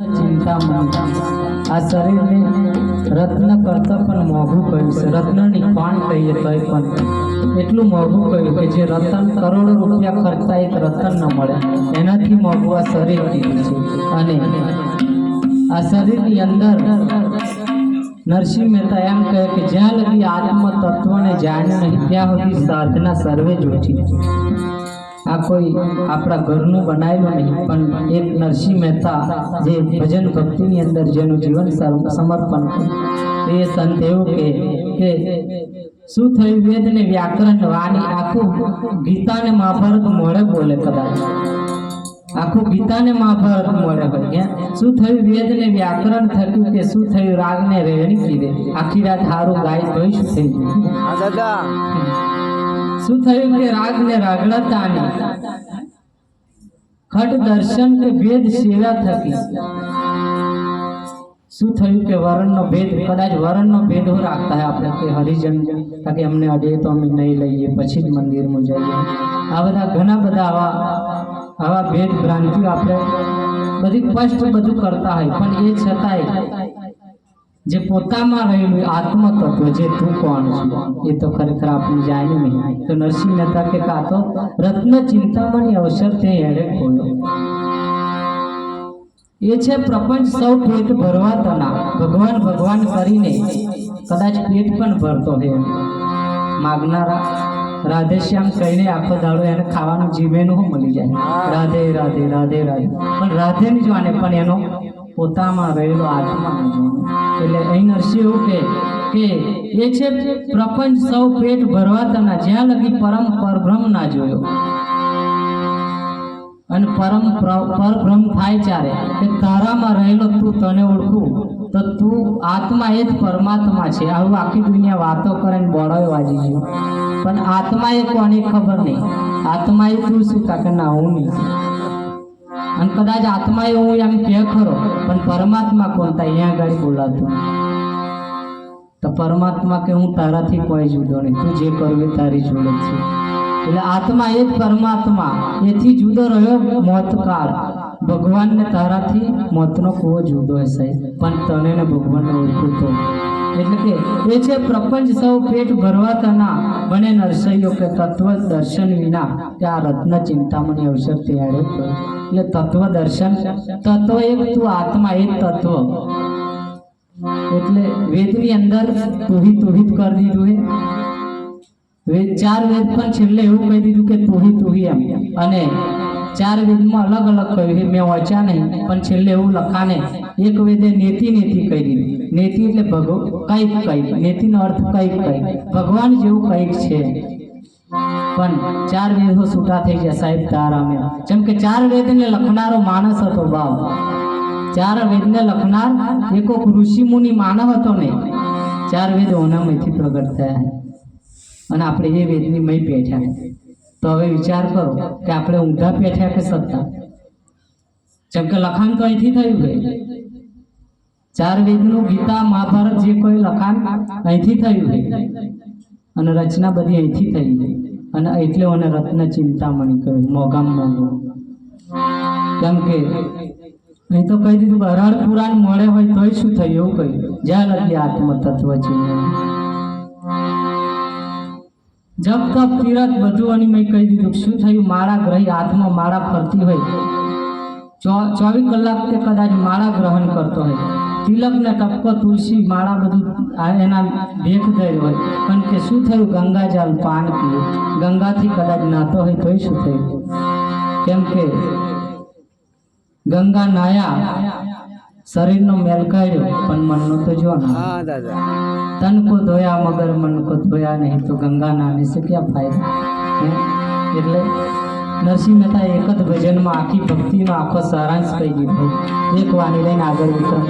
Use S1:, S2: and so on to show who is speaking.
S1: ચિંતામાં આ શરીરને રત્ન કરતા પણ મોંઘું કહ્યું છે. રત્નની ખાણ કહીએ તોય પણ એટલું મોંઘું કહ્યું કે જે રતન કરોડો રૂપિયા ખર્ચતા એક રતન ન મળે એનાથી મોંઘું આ શરીર કીધું છે. અને આ શરીરની અંદર નરસિંહ મહેતા એમ કહે કે જ્યાં લગી આત્મ તત્વને જાણ્યું નહીં ત્યાં સુધી સાધના સર્વે જોઠી. આ કોઈ આપણા ઘરનું બનાવેલું નહીં, પણ એક નરસિંહ મહેતા જે ભજન ભક્તિની અંદર જેનું જીવન સમર્પણ એ સંત એવું કે શું થયું વેદ ને વ્યાકરણ વાણી આખું ગીતા ને મહાભારત મોડે બોલે. કદાચ આખું ગીતા ને મહાભારત મોડે હોય. શું થયું વેદ ને વ્યાકરણ થયું કે શું થયું રાગ ને રેણી કીધે આખી રાત હારું ગાય તોય શું થઈ ગયું. શું થયું કે રાગ ને રાગડતા ને ખટ દર્શન કે ભેદ સેવા થકી. શું થયું કે વર્ણનો ભેદ, કદાચ વર્ણનો ભેદ હો રાખતા है આપણે કે હરિજન કે અમને અડે તો અમે નહીં લઈએ પછી જ મંદિરમાં જઈએ. આ બધા ઘણા બધા આવા ભેદ ભ્રાંતિઓ આપણે બધી સ્પષ્ટ બધું કરતા હોય, પણ એ છતાંય જે પોતામાં રહેલું આત્મ તત્વ જે તું કોણ છે એ તો ખરેખર આપણે જાણ્યું નહીં. તો નરસિંહ મહેતા કે કા તો રત્ન ચિંતામણી અવસર તે એડે ખોયો. એ છે પ્રપંચ સૌ પેટ ભરવા તના. ભગવાન ભગવાન કરીને કદાચ પેટ પણ ભરતો હોય માગનારા રાધેશ્યામ કહીને આખો દાડો એને ખાવાનું જીવેનું મળી જાય. રાધે રાધે રાધે રાધે, પણ રાધે નહીં જોવાને પણ એનો પોતામાં રહેલો આત્મા ન જોવાનો. એટલે અહીં નરસિંહ એવું કે એ છે પ્રપંચ સૌ પેટ ભરવા તના જ્યાં લગી પરમ પરબ્રહ્મ ના જોયો. અને પરબ્રહ્મ થાય ચારે કે તારામાં રહેલો તું તને ઓળખું તો તું આત્મા એ જ પરમાત્મા છે. આવું આખી દુનિયા વાતો કરે ને બોડાવે વાજી ગયું, પણ આત્મા એ કોની ખબર નહીં. આત્મા એ તું શું કાકે ના હું નહીં. અને કદાચ આત્મા એ હું એમ કે ખરો, પણ પરમાત્મા કોણ થાય અહીંયા આગળ બોલાતું. તો પરમાત્મા કે હું તારાથી કોઈ જુદો નહીં, તું જે કરવું એ તારી જોડે છે. એટલે આત્મા એ જ પરમાત્મા, એથી જુદો રહ્યો મોતકાળ. ભગવાનને તારાથી મોતનો કોઈ જુદો હશે, પણ તને ને ભગવાનને ઓળખું તો. એટલે કે એ છે પ્રપંચ સૌ પેટ ભરવા તના બને નરસૈયો કે તત્વ દર્શન વિના કે આ રત્ન ચિંતામણી અવસર તૈયાર. એટલે તત્વ દર્શન, તત્વ એક તું આત્મા એ તત્વ. એટલે વેદની અંદર તુહી તુહિત કરી દીધું હે. ચાર વેદ પણ છેલ્લે એવું કહી દીધું કે તુહી તુહી એમ. અને ચાર વેદમાં અલગ અલગ કહ્યું છે, મેં વાંચ્યા નહીં, પણ છેલ્લે એવું લખાને એક વેદે નેતિ નેતિ કહી દીધું. નેતિ એટલે કંઈક નેતિનો અર્થ કંઈક ભગવાન જેવું કંઈક છે. પણ ચાર વેદો છૂટા થઈ ગયા સાહેબ તારામે. જેમ કે ચાર વેદને લખનારો માણસ હતો બાવ. ચાર વેદને લખનાર એકો ઋષિ મુનિ માનવ હતો નહીં. ચાર વેદ ઓનામાંથી પ્રગટ થયા અને આપણે એ વેદની મય બેઠા. તો હવે વિચાર કરો કે આપણે ઊંધા બેઠ્યા કે સત્તા. જેમ કે લખાણ તો અહીંથી થયું છે. ચાર વેદનું ગીતા મહાભારત જે કોઈ લખાણ અહીંથી થયું છે અને રચના બધી અહીંથી થઈ છે. અને એટલે મને રત્ન ચિંતામણી કહ્યું, મોગામાં મોગું. કેમ કે અહીં તો કહી દીધું હરાળ પુરાણ મળે હોય તોય શું થયું એવું કહ્યું, જ્યાં લગી આત્મ તત્વ છે. જપ તપ તીરથ બધું અને મેં કહી દીધું. શું થયું માળા ગ્રહી આત્મા માળા ફરતી હોય 24 કલાક તે કદાચ માળા ગ્રહણ કરતો હોય. તિલક ને ટપકો તુલસી માળા બધું એના ભેખ થયેલ હોય, પણ કે શું થયું ગંગાજલ પાન પીવું. ગંગાથી કદાચ નાતો હોય તોય શું થયું. કેમ કે ગંગા નાયા શરીરનો મેલ કાઢ્યો પણ મનનો તો જો ના. તન કો ધોયા મગર મન કો ધોયા નહીં, તો ગંગા નાને સે ક્યાં ફાયદા. એટલે નરસિંહ મહેતા એક જ ભજનમાં આખી ભક્તિનો આખો સારાંશ કહી દીધો. એક વાણી લઈને આગળ વિતરણ.